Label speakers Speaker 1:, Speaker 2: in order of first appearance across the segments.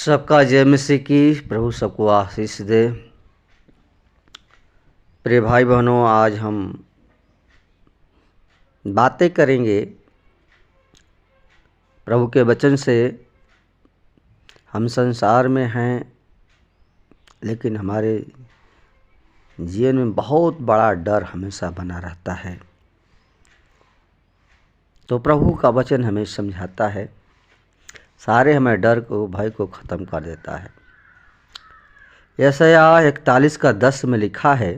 Speaker 1: सबका जय मसीह की। प्रभु सबको आशीष दे। प्रिय भाई बहनों, आज हम बातें करेंगे प्रभु के वचन से। हम संसार में हैं, लेकिन हमारे जीवन में बहुत बड़ा डर हमेशा बना रहता है। तो प्रभु का वचन हमें समझाता है, सारे हमें डर को, भय को ख़त्म कर देता है। यशायाह 41:10 में लिखा है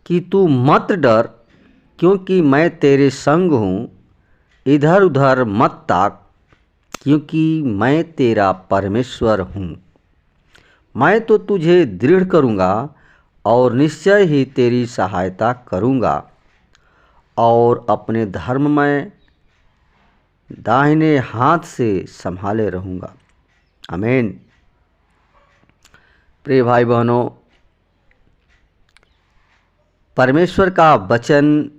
Speaker 1: कि तू मत डर, क्योंकि मैं तेरे संग हूँ। इधर उधर मत ताक, क्योंकि मैं तेरा परमेश्वर हूँ। मैं तो तुझे दृढ़ करूँगा और निश्चय ही तेरी सहायता करूँगा और अपने धर्ममय दाहिने हाथ से संभाले रहूँगा। आमीन। प्रिय भाई बहनों, परमेश्वर का वचन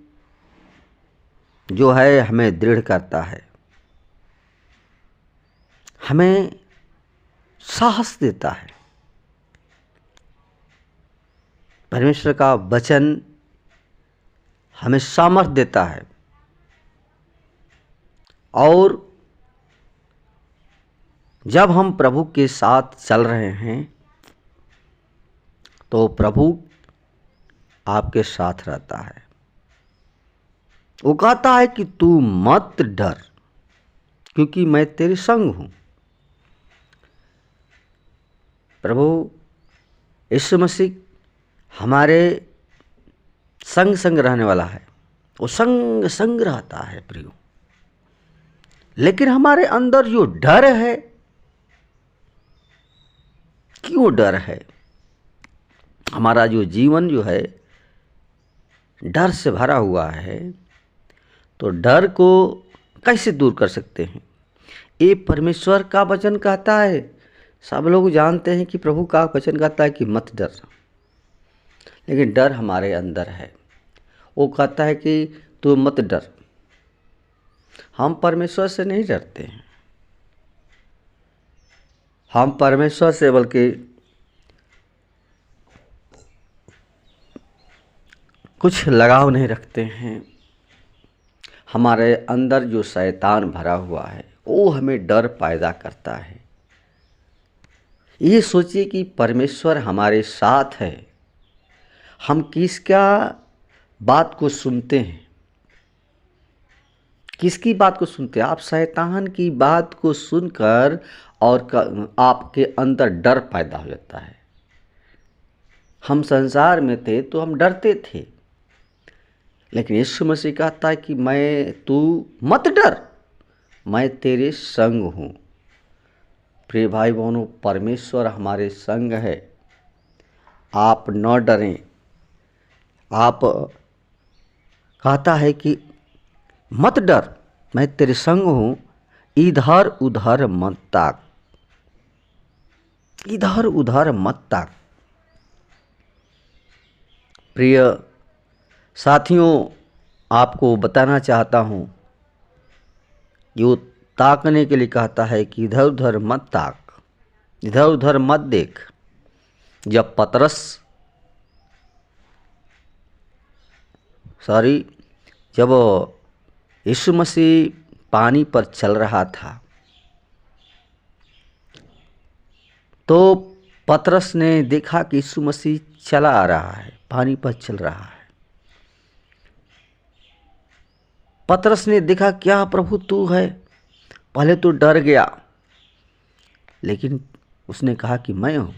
Speaker 1: जो है हमें दृढ़ करता है, हमें साहस देता है। परमेश्वर का वचन हमें सामर्थ देता है और जब हम प्रभु के साथ चल रहे हैं तो प्रभु आपके साथ रहता है। वो कहता है कि तू मत डर, क्योंकि मैं तेरे संग हूँ। प्रभु यीशु मसीह हमारे संग संग रहने वाला है। वो संग संग रहता है प्रियो। लेकिन हमारे अंदर जो डर है, क्यों डर है? हमारा जो जीवन जो है डर से भरा हुआ है, तो डर को कैसे दूर कर सकते हैं? ये परमेश्वर का वचन कहता है। सब लोग जानते हैं कि प्रभु का वचन कहता है कि मत डर, लेकिन डर हमारे अंदर है। वो कहता है कि तू मत डर। हम परमेश्वर से नहीं डरते हैं, हम परमेश्वर से बल्कि कुछ लगाव नहीं रखते हैं। हमारे अंदर जो शैतान भरा हुआ है वो हमें डर पैदा करता है। ये सोचिए कि परमेश्वर हमारे साथ है, हम किसका बात को सुनते हैं? किसकी बात को सुनते हैं? आप शैतान की बात को सुनकर और आपके अंदर डर पैदा हो जाता है। हम संसार में थे तो हम डरते थे, लेकिन यीशु मसीह कहता है कि तू मत डर, मैं तेरे संग हूँ। प्रिय भाई बहनों, परमेश्वर हमारे संग है। आप न डरें। आप कहता है कि मत डर, मैं तेरे संग हूँ। इधर उधर मत ताक, इधर उधर मत ताक। प्रिय साथियों, आपको बताना चाहता हूँ, जो ताकने के लिए कहता है कि इधर उधर मत ताक, इधर उधर मत देख। जब यीशु मसीह पानी पर चल रहा था तो पतरस ने देखा कि यीशु मसीह चला आ रहा है, पानी पर चल रहा है। पतरस ने देखा, क्या प्रभु तू है? पहले तो डर गया, लेकिन उसने कहा कि मैं हूँ।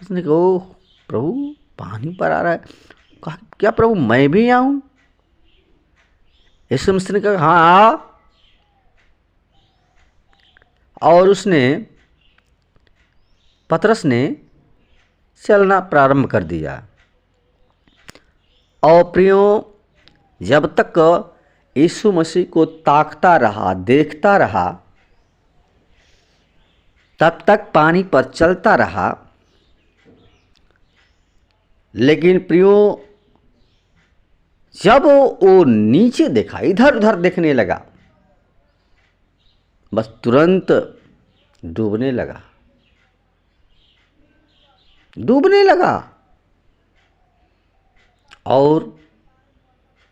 Speaker 1: उसने कहा, ओह प्रभु, पानी पर आ रहा है। कहा, क्या प्रभु मैं भी आऊँ? यीशु मसीह ने कहा, हाँ आ। और पतरस ने चलना प्रारंभ कर दिया। और प्रियो, जब तक यीशु मसीह को ताकता रहा, देखता रहा, तब तक पानी पर चलता रहा। लेकिन प्रियो, जब वो नीचे देखा, इधर उधर देखने लगा, बस तुरंत डूबने लगा, डूबने लगा। और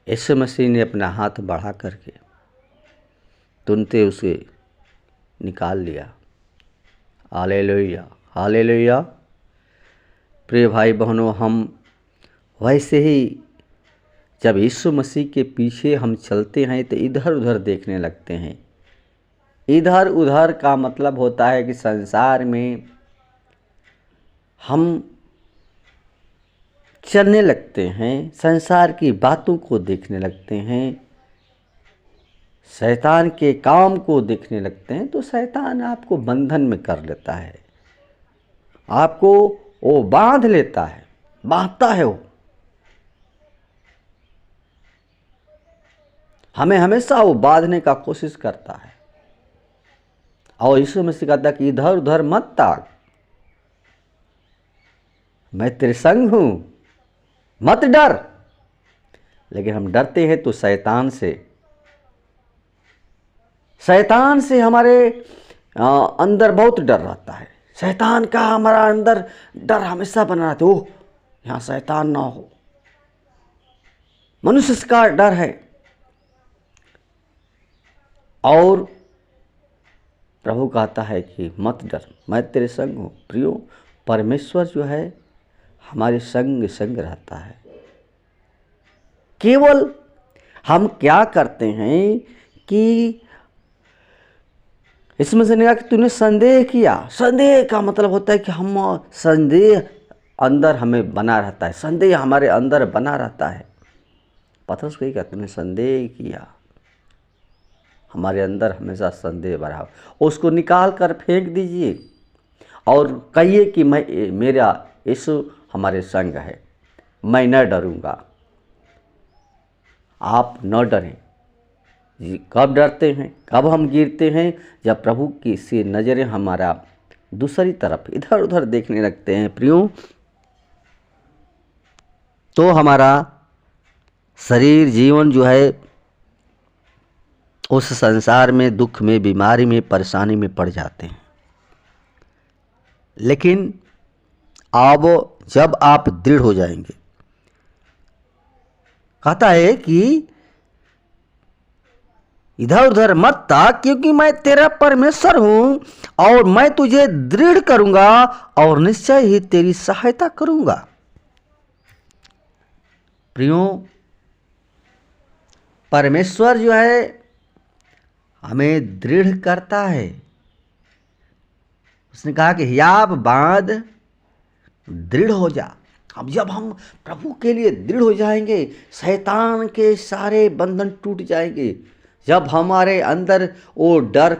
Speaker 1: यीशु मसीह ने अपना हाथ बढ़ा करके तुरंत उसे निकाल लिया। Hallelujah, hallelujah. प्रिय भाई बहनों, हम वैसे ही जब यीशु मसीह के पीछे हम चलते हैं तो इधर उधर देखने लगते हैं। इधर उधर का मतलब होता है कि संसार में हम चलने लगते हैं, संसार की बातों को देखने लगते हैं, शैतान के काम को देखने लगते हैं, तो शैतान आपको बंधन में कर लेता है, आपको वो बांध लेता है, बांधता है। वो हमें हमेशा वो बांधने का कोशिश करता है। और यीशु मसीह कहता कि इधर उधर मत ताक, मैं तेरे संग हूं, मत डर। लेकिन हम डरते हैं तो शैतान से हमारे अंदर बहुत डर रहता है। शैतान का हमारा अंदर डर हमेशा बना रहता है। ओह, यहाँ शैतान ना हो। मनुष्य का डर है। और प्रभु कहता है कि मत डर, मैं तेरे संग हूँ। प्रियो, परमेश्वर जो है हमारे संग संग रहता है। केवल हम क्या करते हैं कि इसमें से नहीं कि तूने संदेह किया। संदेह का मतलब होता है कि हम संदेह अंदर हमें बना रहता है, संदेह हमारे अंदर बना रहता है। पतरस को क्या, तूने संदेह किया। हमारे अंदर हमेशा संदेह भरा, उसको निकाल कर फेंक दीजिए और कहिए कि मेरा यीशु हमारे संग है, मैं न डरूंगा। आप न डरें। कब डरते हैं, कब हम गिरते हैं? जब प्रभु की सी नज़रें हमारा दूसरी तरफ इधर उधर देखने लगते हैं प्रियो, तो हमारा शरीर जीवन जो है उस संसार में दुख में, बीमारी में, परेशानी में पड़ जाते हैं। लेकिन अब जब आप दृढ़ हो जाएंगे, कहता है कि इधर उधर मत ताक, क्योंकि मैं तेरा परमेश्वर हूं और मैं तुझे दृढ़ करूंगा और निश्चय ही तेरी सहायता करूंगा। प्रियो, परमेश्वर जो है हमें दृढ़ करता है। उसने कहा कि हियाव बांध, दृढ़ हो जा। अब जब हम प्रभु के लिए दृढ़ हो जाएंगे, शैतान के सारे बंधन टूट जाएंगे। जब हमारे अंदर वो डर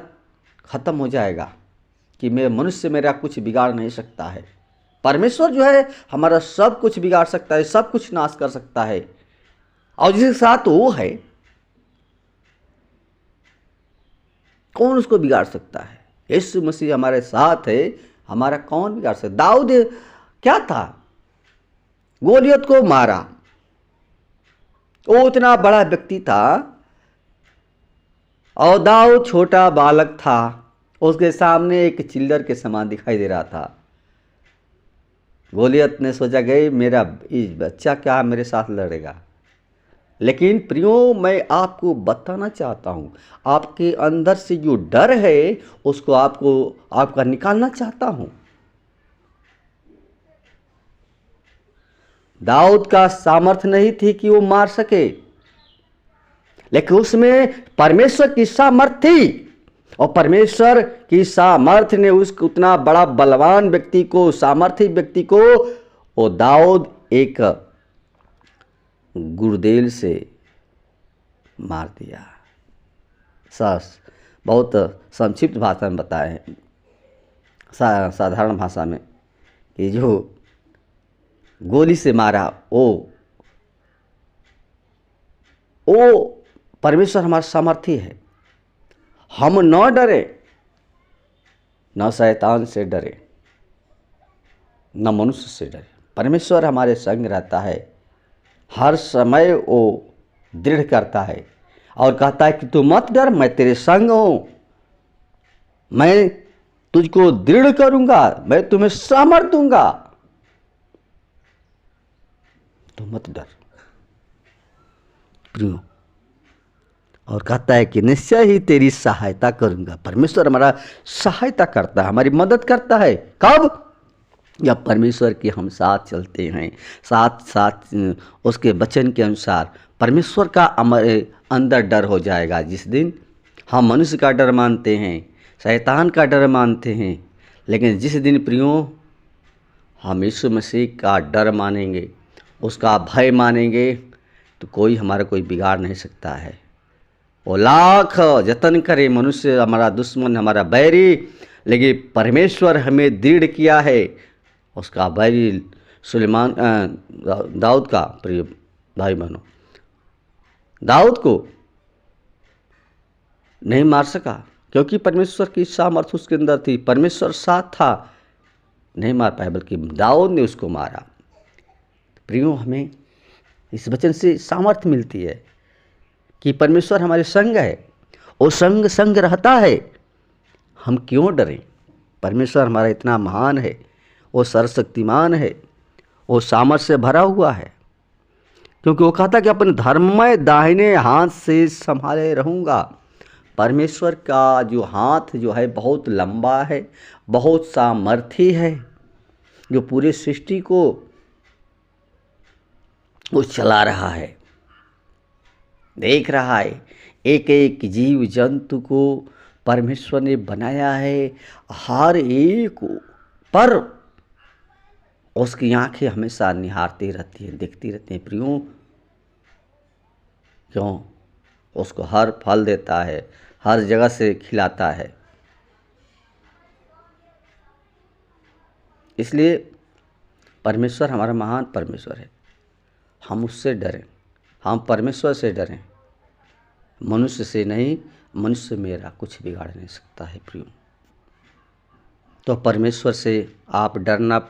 Speaker 1: खत्म हो जाएगा कि मैं मनुष्य मेरा कुछ बिगाड़ नहीं सकता है, परमेश्वर जो है हमारा सब कुछ बिगाड़ सकता है, सब कुछ नाश कर सकता है। और जिसके साथ वो है, कौन उसको बिगाड़ सकता है? यीशु मसीह हमारे साथ है, हमारा कौन बिगाड़ सकता? दाऊद क्या था, गोलियत को मारा। वो इतना बड़ा व्यक्ति था और दाऊद छोटा बालक था। उसके सामने एक चिल्लर के समान दिखाई दे रहा था। गोलियत ने सोचा गई मेरा बच्चा क्या मेरे साथ लड़ेगा। लेकिन प्रियो, मैं आपको बताना चाहता हूँ, आपके अंदर से जो डर है उसको आपका निकालना चाहता हूँ। दाऊद का सामर्थ्य नहीं थी कि वो मार सके, लेकिन उसमें परमेश्वर की सामर्थ्य थी। और परमेश्वर की सामर्थ्य ने उसको उतना बड़ा बलवान व्यक्ति को, सामर्थ्य व्यक्ति को, वो दाऊद एक गुर्देल से मार दिया। बहुत संक्षिप्त भाषा में बताए, साधारण भाषा में, कि जो गोली से मारा वो परमेश्वर हमारा सामर्थ्य है। हम न डरे, न शैतान से डरे, न मनुष्य से डरे। परमेश्वर हमारे संग रहता है, हर समय वो दृढ़ करता है और कहता है कि तू मत डर, मैं तेरे संग हूँ, मैं तुझको दृढ़ करूंगा, मैं तुम्हें सामर्थ दूंगा, तो मत डर प्रियो। और कहता है कि निश्चय ही तेरी सहायता करूंगा। परमेश्वर हमारा सहायता करता है, हमारी मदद करता है। कब? जब परमेश्वर के हम साथ चलते हैं, साथ साथ उसके वचन के अनुसार। परमेश्वर का हमारे अंदर डर हो जाएगा। जिस दिन हम मनुष्य का डर मानते हैं, शैतान का डर मानते हैं, लेकिन जिस दिन प्रियो हम यीशु मसीह का डर मानेंगे, उसका भय मानेंगे, तो कोई हमारा कोई बिगाड़ नहीं सकता है। वो लाख जतन करे, मनुष्य हमारा दुश्मन, हमारा बैरी, लेकिन परमेश्वर हमें दृढ़ किया है। उसका बैरी सुलेमान दाऊद का, प्रिय भाई बहनों, दाऊद को नहीं मार सका क्योंकि परमेश्वर की सामर्थ उसके अंदर थी, परमेश्वर साथ था, नहीं मार पाया, बल्कि दाऊद ने उसको मारा। प्रियो, हमें इस वचन से सामर्थ्य मिलती है कि परमेश्वर हमारे संग है, वो संग रहता है। हम क्यों डरें? परमेश्वर हमारा इतना महान है, वो सर्वशक्तिमान है, वो सामर्थ्य से भरा हुआ है, क्योंकि वो कहता कि अपने धर्ममय दाहिने हाथ से संभाले रहूँगा। परमेश्वर का जो हाथ जो है बहुत लंबा है, बहुत सामर्थी है, जो पूरे सृष्टि को वो चला रहा है, देख रहा है। एक एक जीव जंतु को परमेश्वर ने बनाया है, हर एक पर उसकी आंखें हमेशा निहारती रहती हैं, देखती रहती हैं। प्रियो, क्यों? उसको हर फल देता है, हर जगह से खिलाता है। इसलिए परमेश्वर हमारा महान परमेश्वर है। हम उससे डरें, हम परमेश्वर से डरें, मनुष्य से नहीं। मनुष्य मेरा कुछ बिगाड़ नहीं सकता है प्रियो। तो परमेश्वर से आप डरना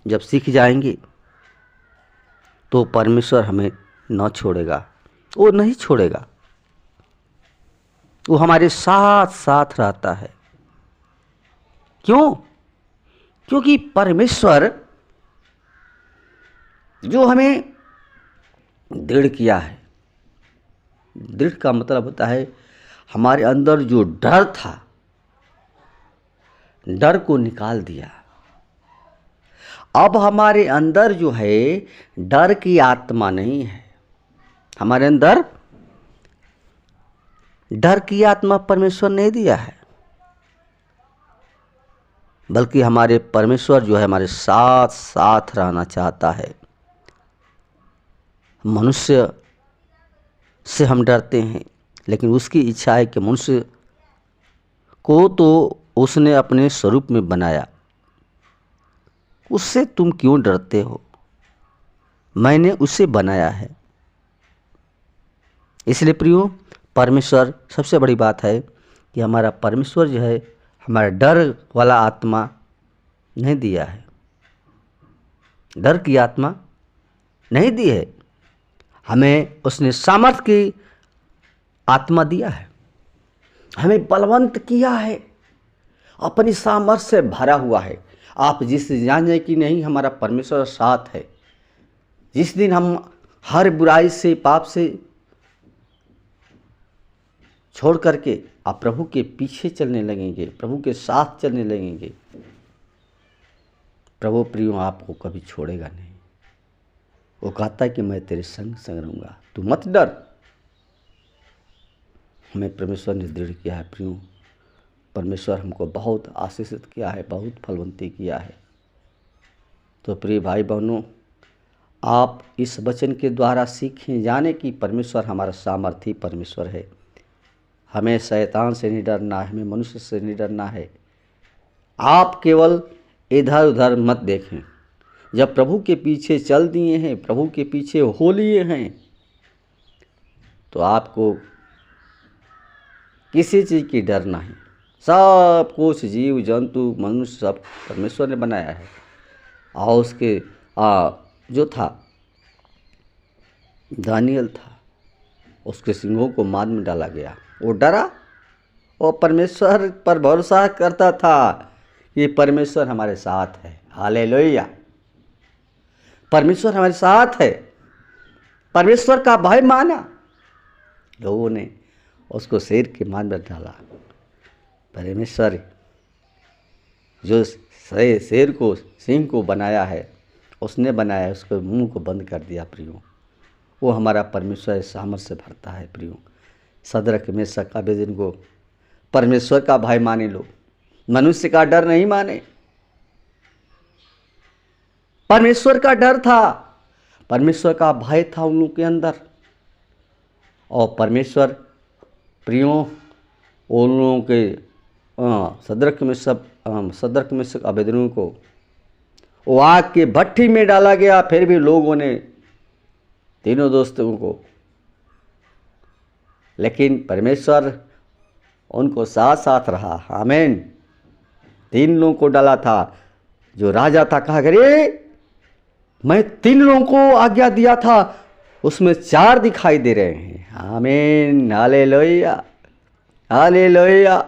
Speaker 1: जब सीख जाएंगे तो परमेश्वर हमें न छोड़ेगा, वो नहीं छोड़ेगा, वो हमारे साथ साथ रहता है। क्यों? क्योंकि परमेश्वर जो हमें दृढ़ किया है, दृढ़ का मतलब होता है हमारे अंदर जो डर था, डर को निकाल दिया। अब हमारे अंदर जो है डर की आत्मा नहीं है। हमारे अंदर डर की आत्मा परमेश्वर ने दिया है, बल्कि हमारे परमेश्वर जो है हमारे साथ साथ रहना चाहता है। मनुष्य से हम डरते हैं, लेकिन उसकी इच्छा है कि मनुष्य को तो उसने अपने स्वरूप में बनाया, उससे तुम क्यों डरते हो? मैंने उसे बनाया है। इसलिए प्रियो, परमेश्वर, सबसे बड़ी बात है कि हमारा परमेश्वर जो है हमारा डर वाला आत्मा नहीं दिया है, डर की आत्मा नहीं दी है, हमें उसने सामर्थ्य की आत्मा दिया है, हमें बलवंत किया है, अपनी सामर्थ्य से भरा हुआ है। आप जिस जाने कि नहीं हमारा परमेश्वर साथ है, जिस दिन हम हर बुराई से, पाप से छोड़ करके आप प्रभु के पीछे चलने लगेंगे, प्रभु के साथ चलने लगेंगे, प्रभु प्रियो आपको कभी छोड़ेगा नहीं। वो कहता है कि मैं तेरे संग संग रहूँगा, तू मत डर। हमें परमेश्वर ने दृढ़ किया है प्रियो। परमेश्वर हमको बहुत आशीषित किया है, बहुत फलवंती किया है। तो प्रिय भाई बहनों, आप इस वचन के द्वारा सीखें जाने कि परमेश्वर हमारा सामर्थी परमेश्वर है। हमें शैतान से नहीं डरना है, हमें मनुष्य से नहीं डरना है। आप केवल इधर उधर मत देखें। जब प्रभु के पीछे चल दिए हैं, प्रभु के पीछे हो लिए हैं, तो आपको किसी चीज़ की डर नहीं। सब कुछ जीव जंतु मनुष्य सब परमेश्वर ने बनाया है। और उसके जो था दानियल था, उसके सिंहों को मार में डाला गया। वो डरा, वो परमेश्वर पर भरोसा करता था, ये परमेश्वर हमारे साथ है। हालेलुया। परमेश्वर हमारे साथ है। परमेश्वर का भय माना, लोगों ने उसको शेर के मान में डाला। परमेश्वर जो शेर को, सिंह को बनाया है, उसने बनाया, उसके मुंह को बंद कर दिया प्रियो। वो हमारा परमेश्वर सामर्थ से भरता है प्रियो। सदरक मेशक अबेदनगो परमेश्वर का भय माने लोग, मनुष्य का डर नहीं माने। परमेश्वर का डर था, परमेश्वर का भय था उन लोगों के अंदर। और परमेश्वर प्रियो उन लोगों के सदरक मेशक अबेदनगो को वो आग के भट्ठी में डाला गया, फिर भी लोगों ने, तीनों दोस्तों को, लेकिन परमेश्वर उनको साथ साथ रहा। आमीन। 3 लोगों को डाला था। जो राजा था कहा, अरे मैं 3 लोगों को आज्ञा दिया था, उसमें 4 दिखाई दे रहे हैं। आमीन। Hallelujah, hallelujah.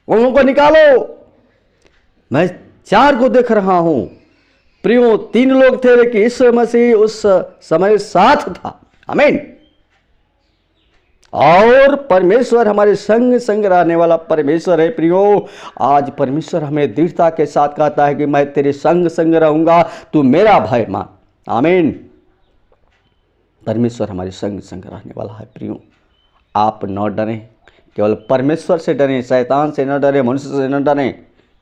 Speaker 1: उन लोगों को निकालो, मैं 4 को देख रहा हूं। प्रियो 3 लोग थे, लेकिन यीशु मसीह उस समय साथ था। आमीन। और परमेश्वर हमारे संग संग रहने वाला परमेश्वर है प्रियो। आज परमेश्वर हमें दृढ़ता के साथ कहता है कि मैं तेरे संग संग रहूंगा, तू मेरा भय मान। आमीन। परमेश्वर हमारे संग संग रहने वाला है प्रियो। आप न डरें, केवल परमेश्वर से डरें, शैतान से न डरें, मनुष्य से न डरें,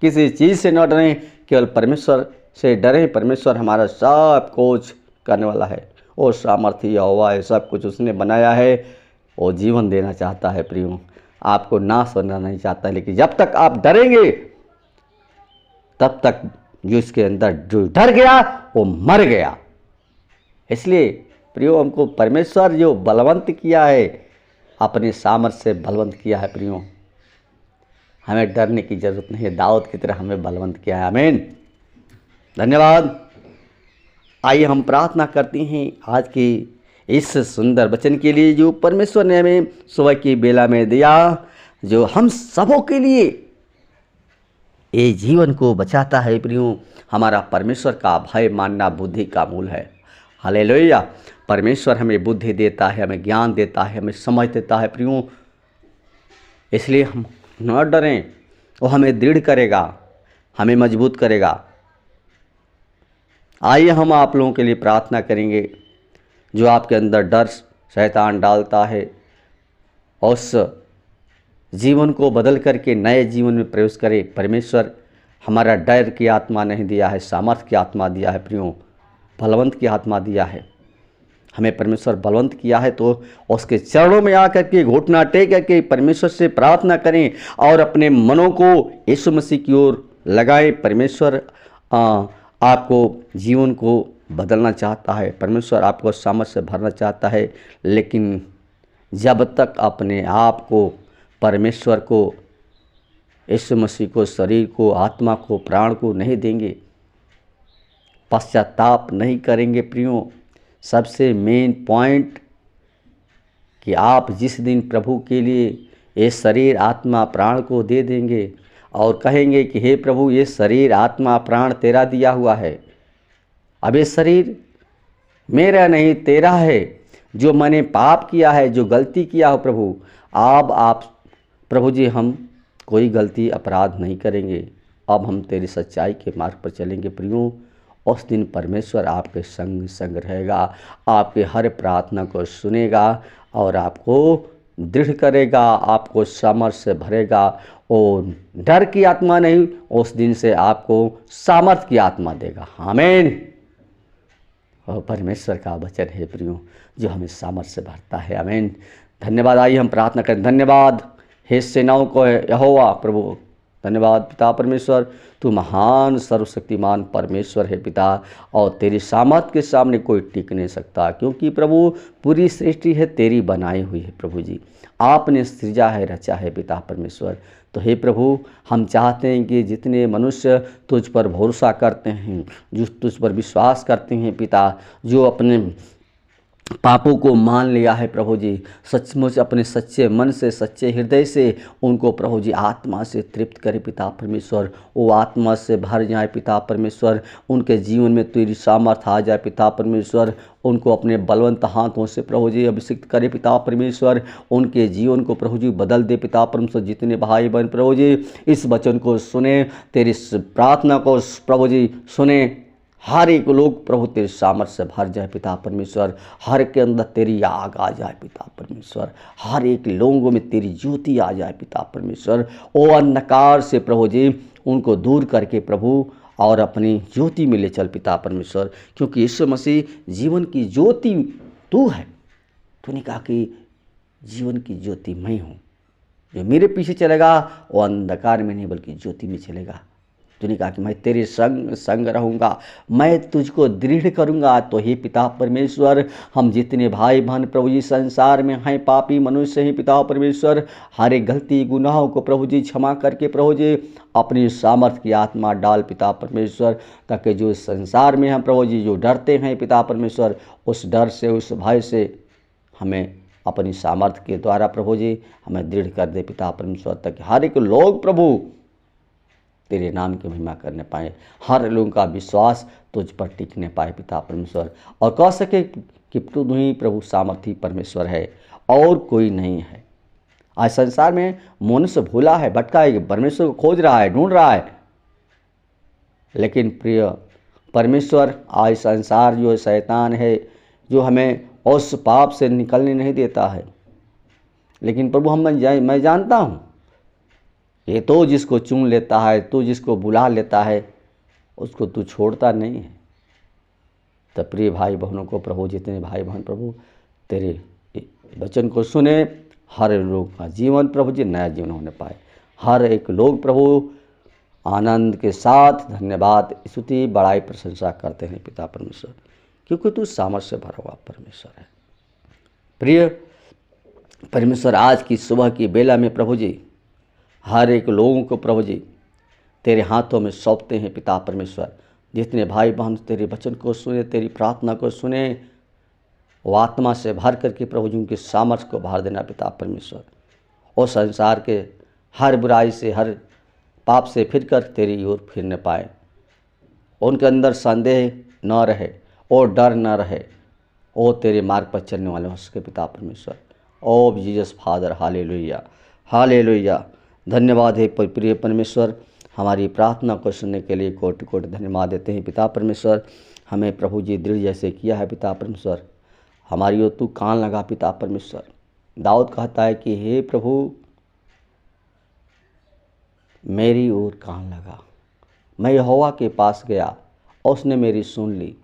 Speaker 1: किसी चीज़ से न डरें, केवल परमेश्वर से डरें। परमेश्वर हमारा सब कुछ करने वाला है। वो सामर्थ्य यहोवा है, सब कुछ उसने बनाया है। वो जीवन देना चाहता है प्रियो, आपको नाश होना नहीं चाहता। लेकिन जब तक आप डरेंगे, तब तक जो इसके अंदर जो डर गया वो मर गया। इसलिए प्रियो हमको परमेश्वर जो बलवंत किया है, अपने सामर्थ्य से बलवंत किया है प्रियो। हमें डरने की जरूरत नहीं है, दाऊद की तरह हमें बलवंत किया है। आमीन। धन्यवाद। आइए हम प्रार्थना करते हैं आज की इस सुंदर वचन के लिए जो परमेश्वर ने हमें सुबह की बेला में दिया, जो हम सबों के लिए ये जीवन को बचाता है प्रियो। हमारा परमेश्वर का भय मानना बुद्धि का मूल है। हालेलुया। परमेश्वर हमें बुद्धि देता है, हमें ज्ञान देता है, हमें समझ देता है प्रियो। इसलिए हम न डरें, वो हमें दृढ़ करेगा, हमें मजबूत करेगा। आइए हम आप लोगों के लिए प्रार्थना करेंगे। जो आपके अंदर डर शैतान डालता है, उस जीवन को बदल करके नए जीवन में प्रवेश करे। परमेश्वर हमारा डर की आत्मा नहीं दिया है, सामर्थ्य की आत्मा दिया है प्रियो, बलवंत की आत्मा दिया है। हमें परमेश्वर बलवंत किया है, तो उसके चरणों में आकर के घुटना टेक करके परमेश्वर से प्रार्थना करें और अपने मनों को यीशु मसीह की ओर लगाएं। परमेश्वर आपको जीवन को बदलना चाहता है, परमेश्वर आपको सामर्थ से भरना चाहता है। लेकिन जब तक अपने आप को, परमेश्वर को, यीशु मसीह को, शरीर को, आत्मा को, प्राण को नहीं देंगे, पश्चाताप नहीं करेंगे प्रियो। सबसे मेन पॉइंट कि आप जिस दिन प्रभु के लिए ये शरीर, आत्मा, प्राण को दे देंगे और कहेंगे कि हे प्रभु, ये शरीर, आत्मा, प्राण तेरा दिया हुआ है, अब ये शरीर मेरा नहीं तेरा है, जो मैंने पाप किया है, जो गलती किया हो प्रभु, अब आप प्रभु जी हम कोई गलती अपराध नहीं करेंगे, अब हम तेरी सच्चाई के मार्ग पर चलेंगे प्रियो। उस दिन परमेश्वर आपके संग संग रहेगा, आपके हर प्रार्थना को सुनेगा और आपको दृढ़ करेगा, आपको सामर्थ्य से भरेगा। और डर की आत्मा नहीं, उस दिन से आपको सामर्थ्य की आत्मा देगा। आमीन। और परमेश्वर का वचन है प्रियो, जो हमें सामर्थ्य से भरता है। आमीन। धन्यवाद। आइए हम प्रार्थना करें। धन्यवाद हे सेनाओं को यहोवा प्रभु, धन्यवाद पिता परमेश्वर, तू महान सर्वशक्तिमान परमेश्वर है पिता, और तेरी सामर्थ के सामने कोई टिक नहीं सकता, क्योंकि प्रभु पूरी सृष्टि है तेरी बनाई हुई है प्रभु जी, आपने सृजा है, रचा है पिता परमेश्वर। तो हे प्रभु, हम चाहते हैं कि जितने मनुष्य तुझ पर भरोसा करते हैं, जो तुझ पर विश्वास करते हैं पिता, जो अपने पापों को मान लिया है प्रभु जी, सचमुच अपने सच्चे मन से, सच्चे हृदय से उनको प्रभु जी आत्मा से तृप्त करे पिता परमेश्वर। वो आत्मा से भर जाए पिता परमेश्वर, उनके जीवन में तेरी सामर्थ आ जाए पिता परमेश्वर। उनको अपने बलवंत हाथों से प्रभु जी अभिषिक्त करे पिता परमेश्वर। उनके जीवन को प्रभु जी बदल दे पिता परमेश्वर। जितने भाई बहन प्रभु जी इस वचन को सुने, तेरी इस प्रार्थना को प्रभु जी सुने, हर एक लोग प्रभु तेरे सामर्थ्य से भर जाए पिता परमेश्वर। हर के अंदर तेरी आग आ जाए पिता परमेश्वर। हर एक लोगों में तेरी ज्योति आ जाए पिता परमेश्वर। ओ अंधकार से प्रभु जी उनको दूर करके प्रभु और अपनी ज्योति में ले चल पिता परमेश्वर, क्योंकि यीशु मसीह जीवन की ज्योति तू है। तूने कहा कि जीवन की ज्योति मैं हूँ, जो मेरे पीछे चलेगा वो अंधकार में नहीं बल्कि ज्योति में चलेगा। तूने कहा कि मैं तेरे संग संग रहूँगा, मैं तुझको दृढ़ करूँगा। तो हे पिता परमेश्वर, हम जितने भाई बहन प्रभु जी संसार में हैं, पापी मनुष्य हैं पिता परमेश्वर, हर एक गलती गुनाहों को प्रभु जी क्षमा करके प्रभु जी अपनी सामर्थ्य की आत्मा डाल पिता परमेश्वर, ताकि जो संसार में हम प्रभु जी जो डरते हैं पिता परमेश्वर, उस डर से, उस भय से हमें अपनी सामर्थ्य के द्वारा प्रभु जी हमें दृढ़ कर दे पिता परमेश्वर, ताकि हर एक लोग प्रभु तेरे नाम की महिमा करने पाए, हर लोगों का विश्वास तुझ पर टिकने पाए पिता परमेश्वर, और कह सके कि तू ही प्रभु सामर्थी परमेश्वर है और कोई नहीं है। आज संसार में मनुष्य भूला है, भटका है, परमेश्वर को खोज रहा है, ढूंढ रहा है, लेकिन प्रिय परमेश्वर आज संसार जो शैतान है, जो हमें उस पाप से निकलने नहीं देता है, लेकिन प्रभु मैं जानता हूँ ये तो जिसको चुन लेता है, तो जिसको बुला लेता है, उसको तू छोड़ता नहीं है। तो प्रिय भाई बहनों को प्रभु, जितने भाई बहन प्रभु तेरे वचन को सुने, हर लोग का जीवन प्रभु जी नया जीवन होने पाए, हर एक लोग प्रभु आनंद के साथ धन्यवाद, स्तुति, बड़ाई, प्रशंसा करते हैं पिता परमेश्वर, क्योंकि तू सामर्थ्य से भरा हुआ परमेश्वर है। प्रिय परमेश्वर, आज की सुबह की बेला में प्रभु जी हर एक लोगों को प्रभु जी तेरे हाथों में सौंपते हैं पिता परमेश्वर। जितने भाई बहन तेरे वचन को सुने, तेरी प्रार्थना को सुने, वो आत्मा से भर करके प्रभु जी उनके सामर्थ्य को भर देना पिता परमेश्वर, और संसार के हर बुराई से, हर पाप से फिर कर तेरी ओर फिरने पाए, उनके अंदर संदेह न रहे और डर न रहे, ओ तेरे मार्ग पर चलने वाले हो सके पिता परमेश्वर। ओ जीसस फादर, हालेलुया, हालेलुया। धन्यवाद है प्रिय परमेश्वर, हमारी प्रार्थना को सुनने के लिए कोटि कोटि धन्यवाद देते हैं पिता परमेश्वर। हमें प्रभु जी दृढ़ जैसे किया है पिता परमेश्वर, हमारी ओर तू कान लगा पिता परमेश्वर। दाऊद कहता है कि हे प्रभु मेरी ओर कान लगा, मैं यहोवा के पास गया और उसने मेरी सुन ली।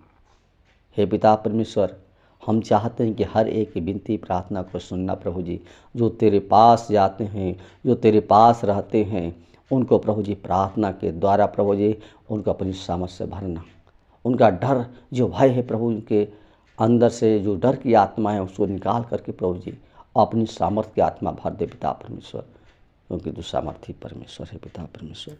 Speaker 1: हे पिता परमेश्वर, हम चाहते हैं कि हर एक विनती प्रार्थना को सुनना प्रभु जी, जो तेरे पास जाते हैं, जो तेरे पास रहते हैं, उनको प्रभु जी प्रार्थना के द्वारा प्रभु जी उनको अपनी सामर्थ से भरना, उनका डर जो भय है प्रभु, उनके अंदर से जो डर की आत्मा है उसको निकाल करके प्रभु जी अपनी सामर्थ्य की आत्मा भर दे पिता परमेश्वर, क्योंकि तू सामर्थी परमेश्वर है पिता परमेश्वर।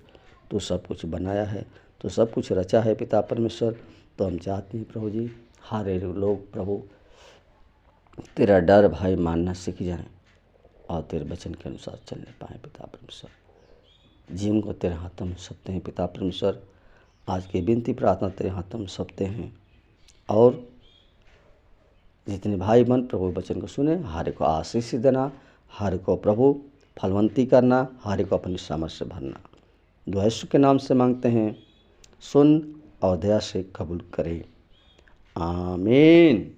Speaker 1: तू सब कुछ बनाया है, तो सब कुछ रचा है पिता परमेश्वर। तो हम चाहते हैं प्रभु जी हर एक लोग प्रभु तेरा डर भय मानना सीख जाएं और तेरे वचन के अनुसार चलने पाएँ पिता परमेश्वर। जीवन को तेरे हाथों में सौंपते हैं पिता परमेश्वर। आज की विनती प्रार्थना तेरे हाथों में सौंपते हैं, और जितने भाई बहन प्रभु वचन को सुने, हर को आशीष देना, हर को प्रभु फलवंती करना, हर को अपनी सामर्थ से भरना। दुआ यीशु के नाम से मांगते हैं, सुन और दया से कबूल करें, आमीन।